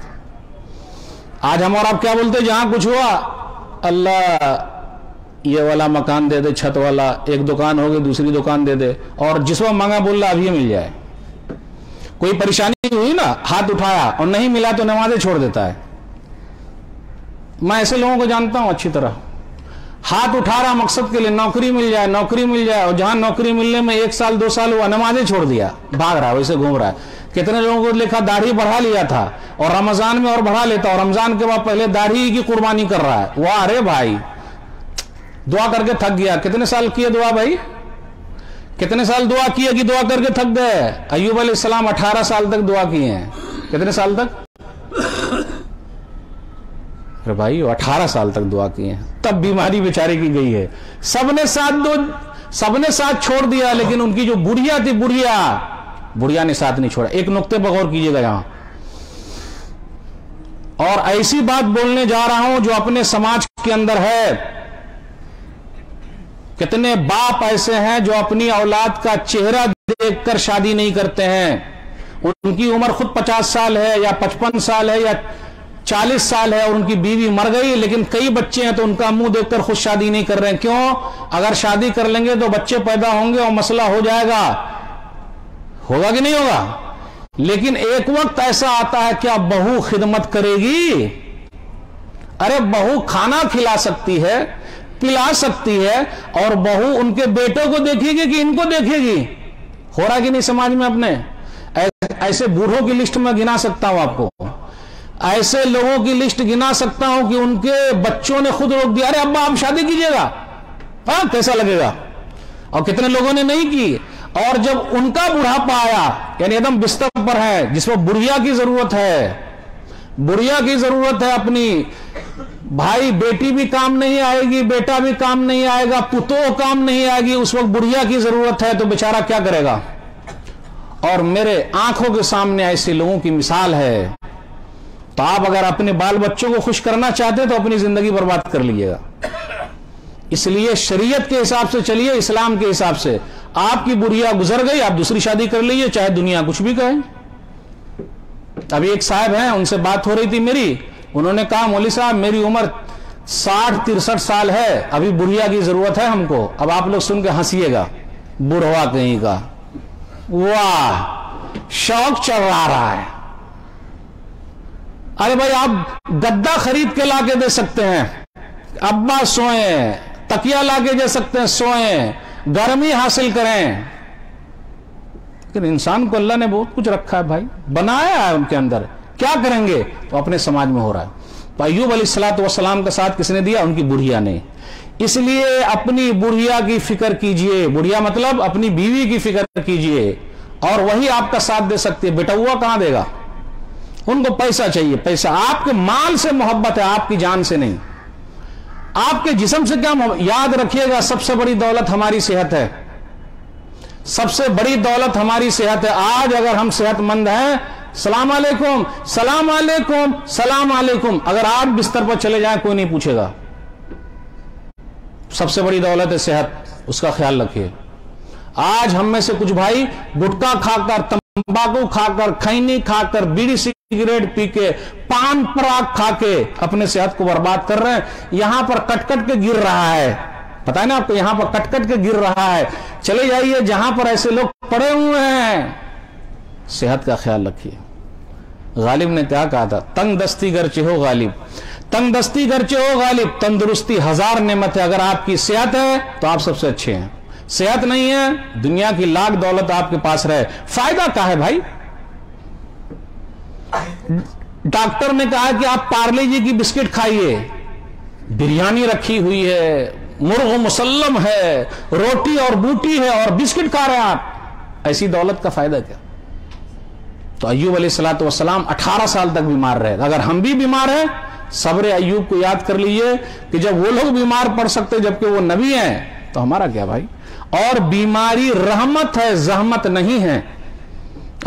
آج ہم اور آپ کیا بولتے, جہاں کچھ ہوا اللہ یہ والا مکان دے دے, چھت والا, ایک دکان ہوگی دوسری دکان دے دے, اور جس وقت مانگا بول رہا اب یہ مل جائے. کوئی پریشانی ہوئی نا, ہاتھ اٹھایا اور نہیں ملا تو نمازیں چھوڑ دیتا ہے. میں ایسے لوگوں کو جانتا ہوں اچھی طرح. ہاتھ اٹھا رہا مقصد کے لیے, نوکری مل جائے نوکری مل جائے, اور جہاں نوکری ملنے میں 1 سال 2 سال ہوا نمازیں چھوڑ دیا, بھاگ رہا ویسے گھوم رہا ہے. کتنے لوگوں کو لکھا داڑھی بڑھا لیا تھا اور رمضان میں اور بڑھا لیتا, اور رمضان کے بعد پہلے داڑھی کی قربانی کر رہا ہے. وہ ارے بھائی دعا کر کے تھک گیا. کتنے سال کیے دعا بھائی, کتنے سال دعا کیے کہ دعا کر کے تھک گئے؟ ایوب علیہ السلام 18 سال تک دعا کیے ہیں. کتنے سال تک بھائی؟ 18 سال تک دعا کی ہیں, تب بیماری بیچارے کی گئی ہے. سب نے ساتھ چھوڑ دیا, لیکن ان کی جو بڑھیا تھی بڑھیا نے ساتھ نہیں چھوڑا. ایک نقطے پر غور کیجئے گا یہاں, اور ایسی بات بولنے جا رہا ہوں جو اپنے سماج کے اندر ہے. کتنے باپ ایسے ہیں جو اپنی اولاد کا چہرہ دیکھ کر شادی نہیں کرتے ہیں. ان کی عمر خود 50 سال ہے یا 55 سال ہے یا 40 سال ہے, اور ان کی بیوی مر گئی, لیکن کئی بچے ہیں تو ان کا منہ دیکھ کر خود شادی نہیں کر رہے ہیں. کیوں؟ اگر شادی کر لیں گے تو بچے پیدا ہوں گے اور مسئلہ ہو جائے گا. ہوگا کہ نہیں ہوگا؟ لیکن ایک وقت ایسا آتا ہے کیا بہو خدمت کرے گی؟ ارے بہو کھانا کھلا سکتی ہے, پلا سکتی ہے, اور بہو ان کے بیٹوں کو دیکھے گی کہ ان کو دیکھے گی. ہو رہا کہ نہیں سماج میں؟ اپنے ایسے بوڑھوں کی لسٹ میں گنا سکتا ہوں آپ کو, ایسے لوگوں کی لسٹ گنا سکتا ہوں کہ ان کے بچوں نے خود روک دیا, ارے ابا آپ شادی کیجئے گا, ہاں کیسا لگے گا؟ اور کتنے لوگوں نے نہیں کی. اور جب ان کا بڑھاپا آیا, یعنی ایک دم بستر پر ہے, جس میں بڑھیا کی ضرورت ہے اپنی, بھائی بیٹی بھی کام نہیں آئے گی, بیٹا بھی کام نہیں آئے گا, پتو کام نہیں آئے گی, اس وقت بڑھیا کی ضرورت ہے, تو بیچارہ کیا کرے گا؟ اور میرے آنکھوں کے سامنے ایسے لوگوں کی مثال ہے. تو آپ اگر اپنے بال بچوں کو خوش کرنا چاہتے تو اپنی زندگی برباد کر لیجئے گا. اس لیے شریعت کے حساب سے چلیے, اسلام کے حساب سے. آپ کی بڑھیا گزر گئی, آپ دوسری شادی کر لیجئے, چاہے دنیا کچھ بھی کہے. ابھی ایک صاحب ہیں, ان سے بات ہو رہی تھی میری, انہوں نے کہا مولوی صاحب میری عمر 60-63 سال ہے, ابھی بڑھیا کی ضرورت ہے ہم کو. اب آپ لوگ سن کے ہنسیے گا, بڑھوا کہیں کا, واہ شوق چل رہا ہے. ارے بھائی آپ گدا خرید کے لا کے دے سکتے ہیں, ابا سوئیں, تکیا لا کے دے سکتے ہیں سوئیں, گرمی حاصل کریں. لیکن انسان کو اللہ نے بہت کچھ رکھا ہے بھائی, بنایا ہے ان کے اندر, کیا کریں گے؟ تو اپنے سماج میں ہو رہا ہے. تو ایوب علیہ السلام کا ساتھ کس نے دیا؟ ان کی بڑھیا نے. اس لیے اپنی بڑھیا کی فکر کیجئے, بڑھیا مطلب اپنی بیوی کی فکر کیجئے, اور وہی آپ کا ساتھ دے سکتی ہے. بیٹا ہوا کہاں دے گا؟ ان کو پیسہ چاہیے, پیسہ. آپ کے مال سے محبت ہے, آپ کی جان سے نہیں. آپ کے جسم سے کیا محبت؟ یاد رکھیے گا, سب سے بڑی دولت ہماری صحت ہے. سب سے بڑی دولت ہماری صحت ہے. آج اگر ہم صحت مند ہیں, سلام علیکم سلام علیکم سلام علیکم, اگر آپ بستر پر چلے جائیں کوئی نہیں پوچھے گا. سب سے بڑی دولت ہے صحت, اس کا خیال رکھیے. آج ہم میں سے کچھ بھائی گٹکا کھا کر, تمباکو کھا کر, کھینی کھا کر, بیڑی سگریٹ پی کے, پان پراگ کھا کے اپنے صحت کو برباد کر رہے ہیں. یہاں پر کٹ کٹ کے گر رہا ہے, پتہ ہے نا آپ کو, یہاں پر کٹ کٹ کے گر رہا ہے. چلے جائیے جہاں پر ایسے لوگ پڑے ہوئے ہیں, صحت کا خیال رکھیے. غالب نے کیا کہا تھا؟ تنگ دستی گرچہ ہو غالب, تنگ دستی گرچہ ہو غالب, تندرستی ہزار نعمت ہے. اگر آپ کی صحت ہے تو آپ سب سے اچھے ہیں. صحت نہیں ہے, دنیا کی لاکھ دولت آپ کے پاس رہے, فائدہ کیا ہے بھائی؟ ڈاکٹر نے کہا کہ آپ پارلے جی کی بسکٹ کھائیے, بریانی رکھی ہوئی ہے, مرغ مسلم ہے, روٹی اور بوٹی ہے, اور بسکٹ کھا رہے ہیں آپ, ایسی دولت کا فائدہ کیا؟ تو ایوب علیہ السلام 18 سال تک بیمار رہے. اگر ہم بھی بیمار ہیں, صبر ایوب کو یاد کر لیجئے کہ جب وہ لوگ بیمار پڑ سکتے جبکہ وہ نبی ہیں, تو ہمارا کیا بھائی؟ اور بیماری رحمت ہے, زحمت نہیں ہے.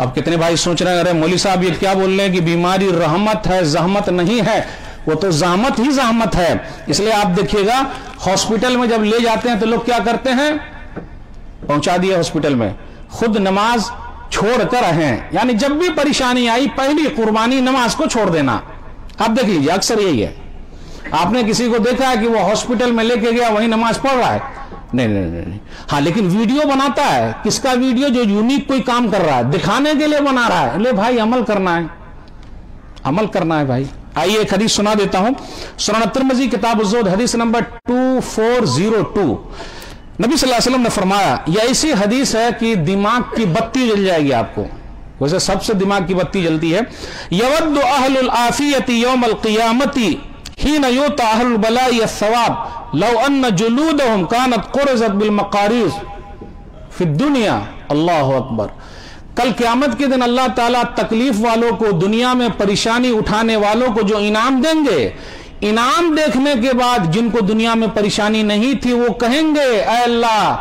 اب کتنے بھائی سوچ رہے ہیں ارے مولوی صاحب یہ کیا بول رہے ہیں کہ بیماری رحمت ہے زحمت نہیں ہے؟ وہ تو زحمت ہی زحمت ہے. اس لیے آپ دیکھیے گا ہاسپٹل میں جب لے جاتے ہیں تو لوگ کیا کرتے ہیں؟ پہنچا دیا ہاسپٹل میں, خود نماز چھوڑ کر ہیں. یعنی جب بھی پریشانی آئی پہلی قربانی نماز کو چھوڑ دینا. آپ دیکھ لیجیے اکثر یہی ہے. آپ نے کسی کو دیکھا ہے کہ وہ ہاسپٹل میں لے کے گیا وہیں نماز پڑھ رہا ہے؟ نہیں. ہاں لیکن ویڈیو بناتا ہے. کس کا ویڈیو؟ جو یونیک کوئی کام کر رہا ہے, دکھانے کے لیے بنا رہا ہے. لے بھائی عمل کرنا ہے, عمل کرنا ہے بھائی. آئیے ایک حدیث سنا دیتا ہوں. سنن ترمذی کتاب الزہد حدیث نمبر 2402. نبی صلی اللہ علیہ وسلم نے فرمایا, یہ ایسی حدیث ہے کہ دماغ کی بتی جل جائے گی آپ کو. ویسے سب سے دماغ کی بتی جلتی ہے. یود اہل العافیت یوم القیامت حین یؤتی اہل البلاء الثواب لو ان جلودهم كانت قرزت بالمقاریض فی الدنیا. اللہ اکبر. کل قیامت کے دن اللہ تعالیٰ تکلیف والوں کو, دنیا میں پریشانی اٹھانے والوں کو جو انعام دیں گے, انعام دیکھنے کے بعد جن کو دنیا میں پریشانی نہیں تھی وہ کہیں گے اے اللہ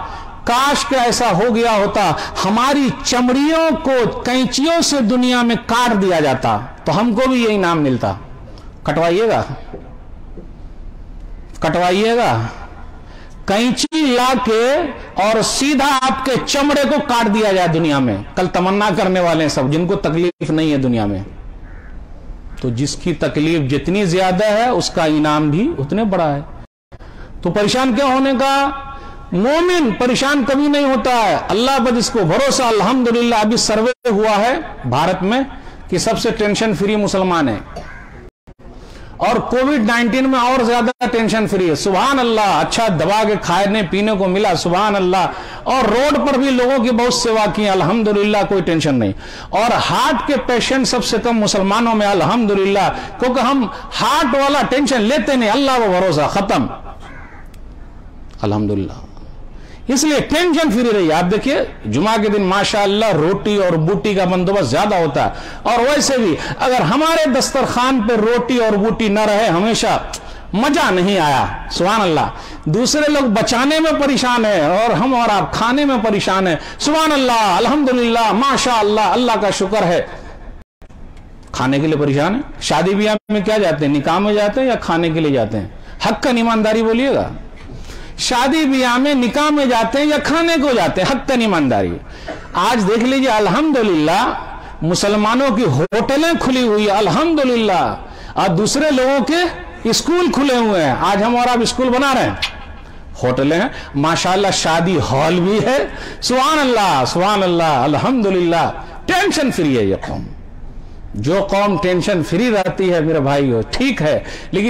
کاش کہ ایسا ہو گیا ہوتا, ہماری چمڑیوں کو کینچیوں سے دنیا میں کاٹ دیا جاتا تو ہم کو بھی یہ انعام ملتا. کٹوائیے گا, کٹوائیے گا, کینچی لا کے اور سیدھا آپ کے چمڑے کو کاٹ دیا جائے دنیا میں. کل تمنا کرنے والے ہیں سب جن کو تکلیف نہیں ہے دنیا میں. تو جس کی تکلیف جتنی زیادہ ہے اس کا انعام بھی اتنے بڑا ہے. تو پریشان کیا ہونے کا؟ مومن پریشان کبھی نہیں ہوتا ہے, اللہ پر جس کو بھروسہ. الحمدللہ ابھی سروے ہوا ہے بھارت میں کہ سب سے ٹینشن فری مسلمان ہے, اور کووڈ 19 میں اور زیادہ ٹینشن فری ہے. سبحان اللہ, اچھا دبا کے کھانے پینے کو ملا, سبحان اللہ. اور روڈ پر بھی لوگوں کی بہت سیوا کی, الحمدللہ کوئی ٹینشن نہیں. اور ہارٹ کے پیشنٹ سب سے کم مسلمانوں میں الحمدللہ, کیونکہ ہم ہارٹ والا ٹینشن لیتے نہیں, اللہ وہ بھروسہ ختم الحمدللہ. اس لیے ٹینشن فری رہی. آپ دیکھیے جمعہ کے دن ماشاءاللہ روٹی اور بوٹی کا بندوبست زیادہ ہوتا ہے. اور ویسے بھی اگر ہمارے دسترخوان پہ روٹی اور بوٹی نہ رہے ہمیشہ مزہ نہیں آیا. سبحان اللہ. دوسرے لوگ بچانے میں پریشان ہیں اور ہم اور آپ کھانے میں پریشان ہیں. سبحان اللہ, الحمدللہ, ماشاءاللہ, اللہ کا شکر ہے. کھانے کے لیے پریشان ہیں. شادی بیاہ میں کیا جاتے ہیں؟ نکاح میں جاتے ہیں یا کھانے کے لیے جاتے ہیں؟ حقاً ایمانداری بولیے گا. شادی بیاہ میں نکاح میں جاتے ہیں یا کھانے کو جاتے ہیں؟ حقاً ایمانداری. آج دیکھ لیجئے الحمدللہ مسلمانوں کی ہوٹلیں کھلی ہوئی ہے الحمدللہ, اور دوسرے لوگوں کے اسکول کھلے ہوئے ہیں. آج ہم اور آپ اسکول بنا رہے ہیں, ہوٹلیں ہیں ماشاءاللہ, شادی ہال بھی ہے. سبحان اللہ سبحان اللہ, الحمدللہ. ٹینشن فری ہے یہ قوم. جو قوم ٹینشن فری رہتی ہے میرے بھائیو ٹھیک ہے, لیکن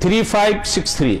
3563।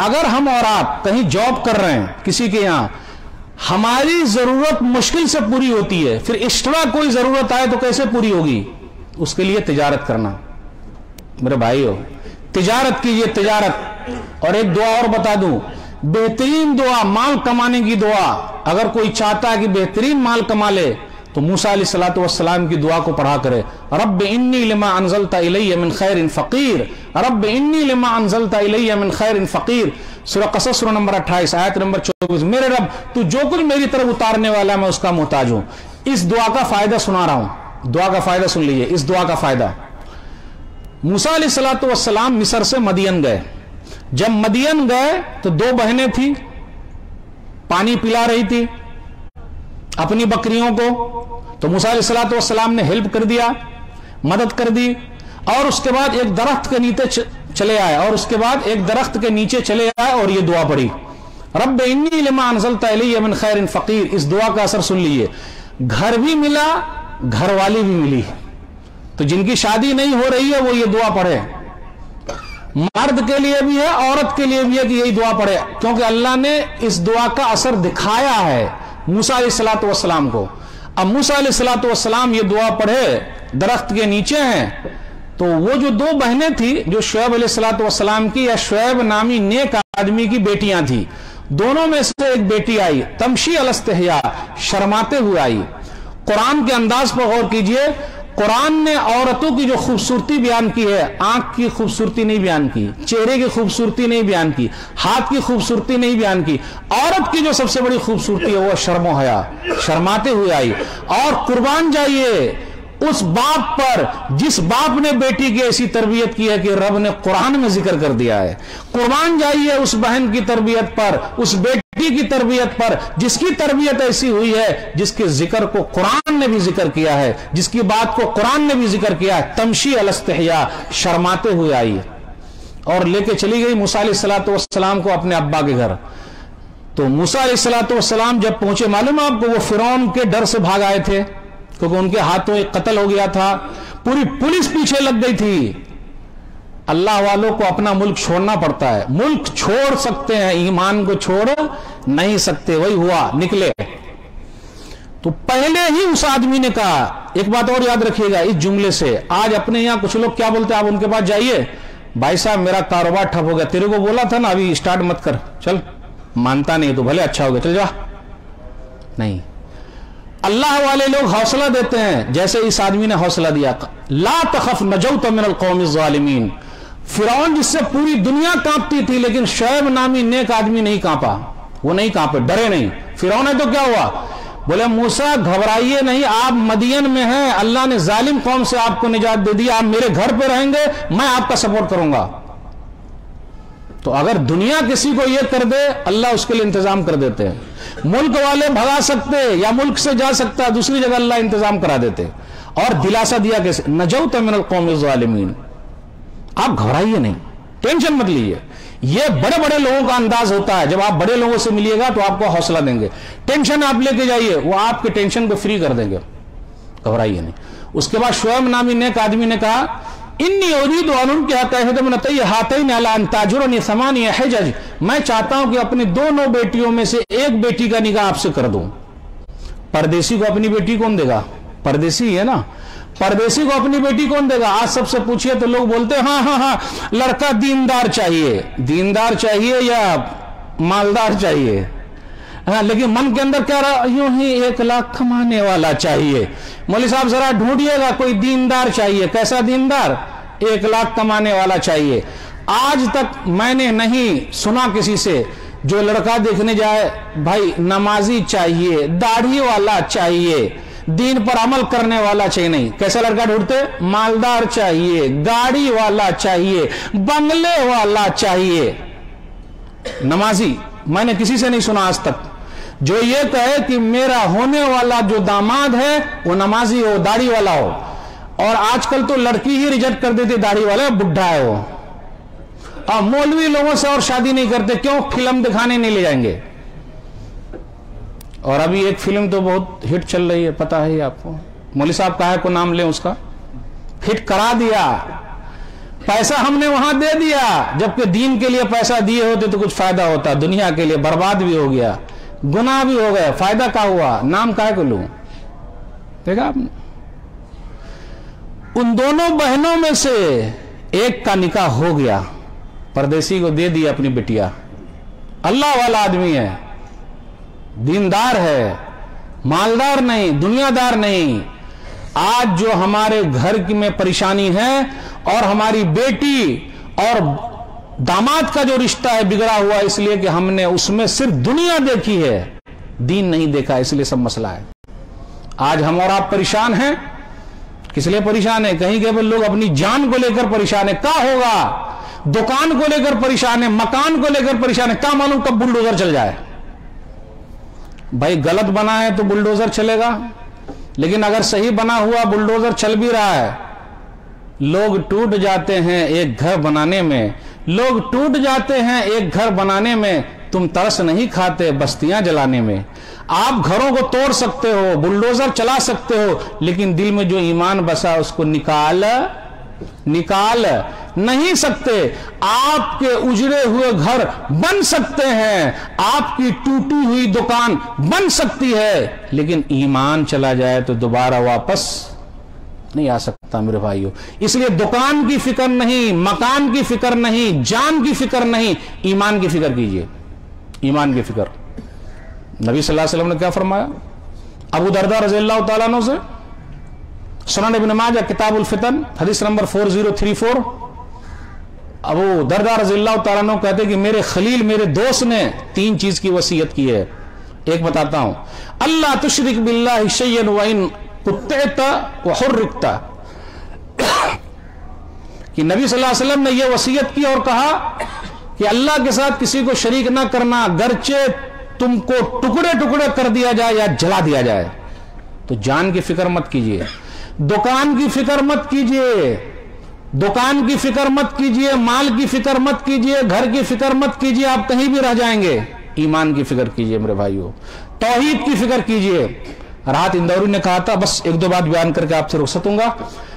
اگر ہم اور آپ کہیں جاب کر رہے ہیں کسی کے یہاں، ہماری ضرورت مشکل سے پوری ہوتی ہے، پھر ایکسٹرا کوئی ضرورت آئے تو کیسے پوری ہوگی؟ اس کے لیے تجارت کرنا۔ میرے بھائیو، تجارت کیجئے، تجارت۔ اور ایک دعا اور بتا دوں، بہترین دعا مال کمانے کی دعا، اگر کوئی چاہتا ہے کہ بہترین مال کما لے تو موسیٰ علیہ السلام کی دعا کو پڑھا کرے، رب انی لما انزلت الی من خیر فقیر، رب انی لما انزلت الی من خیر فقیر۔ سورہ قصص سورہ نمبر 28 آیت نمبر 24، میرے رب تو جو کچھ میری طرف اتارنے والا میں اس کا محتاج ہوں۔ اس دعا کا فائدہ سنا رہا ہوں، دعا کا فائدہ سن لیجئے، اس دعا کا فائدہ۔ موسیٰ علیہ السلام مصر سے مدین گئے، جب مدین گئے تو دو بہنیں تھیں، پانی پلا رہی تھی اپنی بکریوں کو، تو موسیٰ علیہ السلام نے ہیلپ کر دیا، مدد کر دی، اور اس کے بعد ایک درخت کے نیچے چلے آئے، اور یہ دعا پڑھی، رب انی لما انزلت الی من خیر فقیر۔ اس دعا کا اثر سن لیجئے، گھر بھی ملا، گھر والی بھی ملی۔ تو جن کی شادی نہیں ہو رہی ہے وہ یہ دعا پڑھے، مرد کے لیے بھی ہے، عورت کے لیے بھی ہے کہ یہی دعا پڑھے، کیونکہ اللہ نے اس دعا کا اثر دکھایا ہے موسیٰ علیہ السلام کو۔ اب موسیٰ علیہ السلام یہ دعا پڑھے، درخت کے نیچے ہیں، تو وہ جو دو بہنیں تھی جو شعیب علیہ السلام کی یا شعیب نامی نیک آدمی کی بیٹیاں تھی، دونوں میں سے ایک بیٹی آئی، تمشی علی الاستحیاء، شرماتے ہوئے آئی۔ قرآن کے انداز پر غور کیجئے، قرآن نے عورتوں کی جو خوبصورتی بیان کی ہے، آنکھ کی خوبصورتی نہیں بیان کی، چہرے کی خوبصورتی نہیں بیان کی، ہاتھ کی خوبصورتی نہیں بیان کی۔ عورت کی جو سب سے بڑی خوبصورتی ہے وہ شرم و حیا، شرماتے ہوئے آئی۔ اور قربان جائیے اس باپ پر جس باپ نے بیٹی کی ایسی تربیت کی ہے کہ رب نے قرآن میں ذکر کر دیا ہے۔ قربان جائیے اس بہن کی تربیت پر، اس بیٹی کی تربیت پر جس کی تربیت ایسی ہوئی ہے، جس کے ذکر کو قرآن نے بھی ذکر کیا ہے، جس کی بات کو قرآن نے بھی ذکر کیا ہے۔ تمشی علی الاستحیاء، شرماتے ہوئے آئی اور لے کے چلی گئی موسیٰ علیہ السلام کو اپنے ابا کے گھر۔ تو موسیٰ علیہ السلام جب پہنچے، معلوم ہے آپ کو، وہ فرعون کے ڈر سے بھاگ آئے تھے کیونکہ ان کے ہاتھوں ایک قتل ہو گیا تھا، پوری پولیس پیچھے لگ گئی تھی۔ اللہ والوں کو اپنا ملک چھوڑنا پڑتا ہے، ملک چھوڑ سکتے ہیں، ایمان کو چھوڑ نہیں سکتے۔ وہی ہوا، نکلے تو پہلے ہی اس آدمی نے کہا، ایک بات اور یاد رکھیے گا اس جملے سے، آج اپنے یہاں کچھ لوگ کیا بولتے ہیں، آپ ان کے پاس جائیے، بھائی صاحب میرا کاروبار ٹھپ ہو گیا، تیرے کو بولا تھا نا ابھی سٹارٹ مت کر، چل، مانتا نہیں تو بھلے اچھا ہو گیا، چل جا۔ نہیں، اللہ والے لوگ حوصلہ دیتے ہیں جیسے اس آدمی نے حوصلہ دیا، لا تخف نجوت من القوم الظالمین۔ فرعون جس سے پوری دنیا کانپتی تھی لیکن شعیب نامی نیک آدمی نہیں کانپا، وہ نہیں کانپے، ڈرے نہیں۔ فرعون ہے تو کیا ہوا، بولے موسیٰ گھبرائیے نہیں، آپ مدین میں ہیں، اللہ نے ظالم قوم سے آپ کو نجات دے دی، آپ میرے گھر پہ رہیں گے، میں آپ کا سپورٹ کروں گا۔ تو اگر دنیا کسی کو یہ کر دے، اللہ اس کے لیے انتظام کر دیتے ہیں۔ ملک والے بھگا سکتے یا ملک سے جا سکتا، دوسری جگہ اللہ انتظام کرا دیتے۔ اور دلاسا دیا کیسے، نجوت من القوم الظالمین۔ آپ گھبرائیے نہیں، ٹینشن مت لیجیے، یہ بڑے بڑے لوگوں کا انداز ہوتا ہے، جب آپ بڑے لوگوں سے ملیے گا تو آپ کو حوصلہ دیں گے، ٹینشن آپ لے کے جائیے، وہ آپ کے ٹینشن کو فری کر دیں گے، گھبرائیے نہیں۔ اس کے بعد شعیب نامی نیک آدمی نے کہا، انی اريد ان انكح احدى ابنتي هاتين على ان تاجرني 8 حجج، میں چاہتا ہوں کہ اپنی دونوں بیٹیوں میں سے ایک بیٹی کا نکاح آپ سے کر دوں۔ پردیسی کو اپنی بیٹی کون دے گا، پردیسی ہے نا، پردیسی کو اپنی بیٹی کون دے گا؟ آج سب سے پوچھئے تو لوگ بولتے ہیں ہاں ہاں ہاں لڑکا دیندار چاہیے، دیندار چاہیے یا مالدار چاہیے، ہاں، لیکن من کے اندر کیا رہا، یوں ہی 1 لاکھ کمانے والا چاہیے۔ مولوی صاحب ذرا ڈھونڈیے گا کوئی دیندار چاہیے، کیسا دیندار، 1 لاکھ کمانے والا چاہیے۔ آج تک میں نے نہیں سنا کسی سے جو لڑکا دیکھنے جائے، بھائی نمازی چاہیے، داڑھی والا چاہیے، دین پر عمل کرنے والا چاہیے، نہیں۔ کیسا لڑکا ڈھونڈتے، مالدار چاہیے، گاڑی والا چاہیے، بنگلے والا چاہیے، نمازی۔ میں نے کسی سے نہیں سنا آج تک جو یہ کہے کہ میرا ہونے والا جو داماد ہے وہ نمازی ہو، داڑھی والا ہو۔ اور آج کل تو لڑکی ہی ریجیکٹ کر دیتی، داڑھی والا بڈھا ہے وہ، اور مولوی لوگوں سے اور شادی نہیں کرتے، کیوں؟ فلم دکھانے نہیں لے جائیں گے۔ اور ابھی ایک فلم تو بہت ہٹ چل رہی ہے، پتا ہے آپ کو، مولوی صاحب کہا ہے کو نام لیں اس کا، ہٹ کرا دیا، پیسہ ہم نے وہاں دے دیا، جبکہ دین کے لیے پیسہ دیے ہوتے تو کچھ فائدہ ہوتا، دنیا کے لیے برباد بھی ہو گیا، گناہ بھی ہو گئے، فائدہ کیا ہوا؟ نام کائے کو لوں؟ دیکھا آپ نے؟ ان دونوں بہنوں میں سے ایک کا نکاح ہو گیا، پردیسی کو دے دی اپنی بٹیا، اللہ والا آدمی ہے، دیندار ہے، مالدار نہیں، دنیا دار نہیں۔ آج جو ہمارے گھر میں پریشانی ہے اور ہماری بیٹی اور داماد کا جو رشتہ ہے بگڑا ہوا، اس لیے کہ ہم نے اس میں صرف دنیا دیکھی ہے، دین نہیں دیکھا، اس لیے سب مسئلہ ہے۔ آج ہم اور آپ پریشان ہیں، کس لیے پریشان ہیں؟ کہیں کہ لوگ اپنی جان کو لے کر پریشان ہے، کیا ہوگا؟ دکان کو لے کر پریشان ہے، مکان کو لے کر پریشان ہے، کیا معلوم کب بلڈوزر چل جائے۔ بھائی غلط بنا ہے تو بلڈوزر چلے گا، لیکن اگر صحیح بنا ہوا بلڈوزر چل بھی رہا ہے۔ لوگ ٹوٹ جاتے ہیں ایک گھر بنانے میں، لوگ ٹوٹ جاتے ہیں ایک گھر بنانے میں، تم ترس نہیں کھاتے بستیاں جلانے میں۔ آپ گھروں کو توڑ سکتے ہو، بلڈوزر چلا سکتے ہو، لیکن دل میں جو ایمان بسا اس کو نکال نہیں سکتے۔ آپ کے اجڑے ہوئے گھر بن سکتے ہیں، آپ کی ٹوٹی ہوئی دکان بن سکتی ہے، لیکن ایمان چلا جائے تو دوبارہ واپس نہیں آ سکتا میرے بھائیوں۔ اس لیے دکان کی فکر نہیں، مکان کی فکر نہیں، جان کی فکر نہیں، ایمان کی فکر کیجئے، ایمان کی فکر۔ نبی صلی اللہ علیہ وسلم نے کیا فرمایا؟ ابو درداء رضی اللہ تعالیٰ عنہ سے، سنن ابن ماجہ کتاب الفتن حدیث نمبر 4034، ابو درداء رضی اللہ تعالیٰ عنہ کہتے کہ میرے خلیل، میرے دوست نے 3 چیز کی وصیت کی ہے، ایک بتاتا ہوں۔ اللہ تشرک باللہ شیئا وان قطعت وحرقت، کہ نبی صلی اللہ علیہ وسلم نے یہ وصیت کی اور کہا کہ اللہ کے ساتھ کسی کو شریک نہ کرنا، گرچہ تم کو ٹکڑے ٹکڑے کر دیا جائے یا جلا دیا جائے۔ تو جان کی فکر مت کیجئے، دکان کی فکر مت کیجئے، دکان کی فکر مت کیجئے، مال کی فکر مت کیجئے، گھر کی فکر مت کیجئے، آپ کہیں بھی رہ جائیں گے۔ ایمان کی فکر کیجئے میرے بھائیوں، توحید کی فکر کیجئے۔ راحت اندوری نے کہا تھا، بس 1-2 بات بیان کر کے آپ سے رخصت ہوں گا،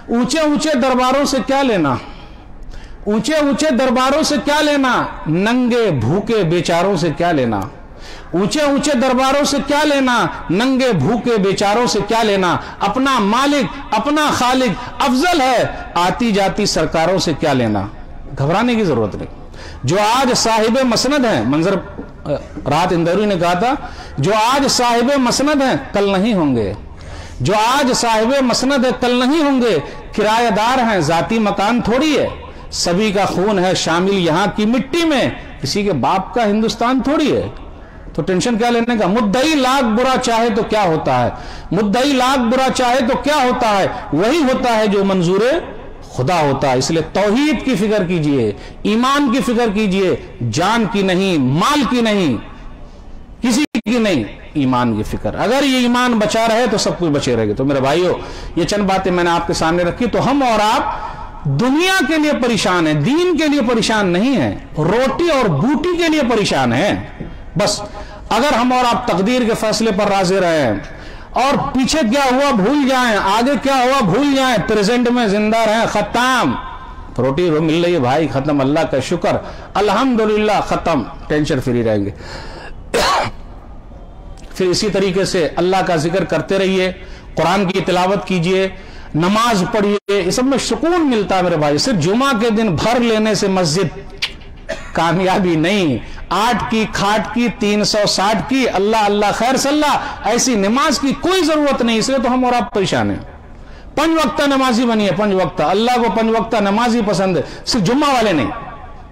اونچے اونچے درباروں سے کیا لینا، اونچے اونچے درباروں سے کیا لینا، ننگے بھوکے بیچاروں سے کیا لینا، اونچے اونچے درباروں سے کیا لینا، ننگے بھوکے بیچاروں سے کیا لینا، اپنا مالک اپنا خالق افضل ہے، آتی جاتی سرکاروں سے کیا لینا۔ گھبرانے کی ضرورت نہیں۔ جو آج صاحب مسند ہیں، منظر راحت اندوری نے کہا تھا، جو آج صاحب مسند ہیں کل نہیں ہوں گے، جو آج صاحب مسند ہے کل نہیں ہوں گے، کرایہ دار ہیں، ذاتی مکان تھوڑی ہے، سبھی کا خون ہے شامل یہاں کی مٹی میں، کسی کے باپ کا ہندوستان تھوڑی ہے۔ تو ٹینشن کیا لینے کا؟ مدعی لاکھ برا چاہے تو کیا ہوتا ہے، مدعی لاکھ برا چاہے تو کیا ہوتا ہے، وہی ہوتا ہے جو منظور خدا ہوتا ہے۔ اس لیے توحید کی فکر کیجئے، ایمان کی فکر کیجئے، جان کی نہیں، مال کی نہیں، کسی کی نہیں، ایمان کی فکر۔ اگر یہ ایمان بچا رہے تو سب کچھ بچے رہے گا۔ تو میرے بھائیوں، یہ چند باتیں میں نے آپ کے سامنے رکھی۔ تو ہم اور آپ دنیا کے لیے پریشان ہیں، دین کے لیے پریشان نہیں ہیں، روٹی اور بوٹی کے لیے پریشان ہیں۔ بس اگر ہم اور آپ تقدیر کے فیصلے پر راضی رہیں اور پیچھے کیا ہوا بھول جائیں، آگے کیا ہوا بھول جائیں، پریزنٹ میں زندہ رہیں، ختم۔ روٹی مل رہی ہے بھائی، ختم، اللہ کا شکر، الحمدللہ، ختم، ٹینشن فری رہیں گے۔ پھر اسی طریقے سے اللہ کا ذکر کرتے رہیے، قرآن کی تلاوت کیجئے، نماز پڑھیے، اس سب میں سکون ملتا ہے میرے بھائی۔ صرف جمعہ کے دن بھر لینے سے مسجد کامیابی نہیں، 8 کی کھاٹ کی 360 کی، اللہ اللہ خیر صلی اللہ، ایسی نماز کی کوئی ضرورت نہیں۔ اس لیے تو ہم اور آپ پریشان ہیں۔ 5 وقتہ نمازی بنیے، 5 وقتہ، اللہ کو 5 وقتہ نمازی پسند ہے، صرف جمعہ والے نہیں،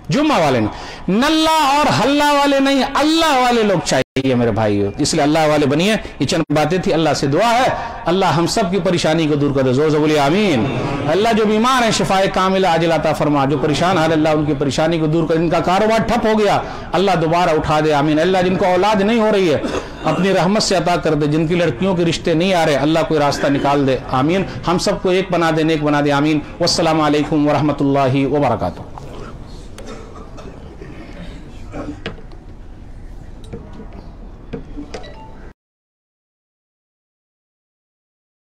جمعہ والے نہیں، نلہ اور ہلہ والے نہیں، اللہ والے لوگ چاہیے میرے بھائیو۔ اس لیے اللہ والے بنیے۔ یہ چند باتیں تھی، اللہ سے دعا ہے اللہ ہم سب کی پریشانی کو دور کر دے، زور سے بولیے آمین۔ اللہ جو بیمار ہیں شفائے کاملہ عاجلہ عطا فرما، جو پریشان ہیں اللہ ان کی پریشانی کو دور کر، ان کا کاروبار ٹھپ ہو گیا اللہ دوبارہ اٹھا دے، آمین۔ اللہ جن کو اولاد نہیں ہو رہی ہے اپنی رحمت سے عطا کر دے، جن کی لڑکیوں کے رشتے نہیں آ رہے اللہ کوئی راستہ نکال دے، آمین۔ ہم سب کو ایک بنا دے، نیک بنا دے، آمین۔ والسلام علیکم ورحمۃ اللہ وبرکاتہ۔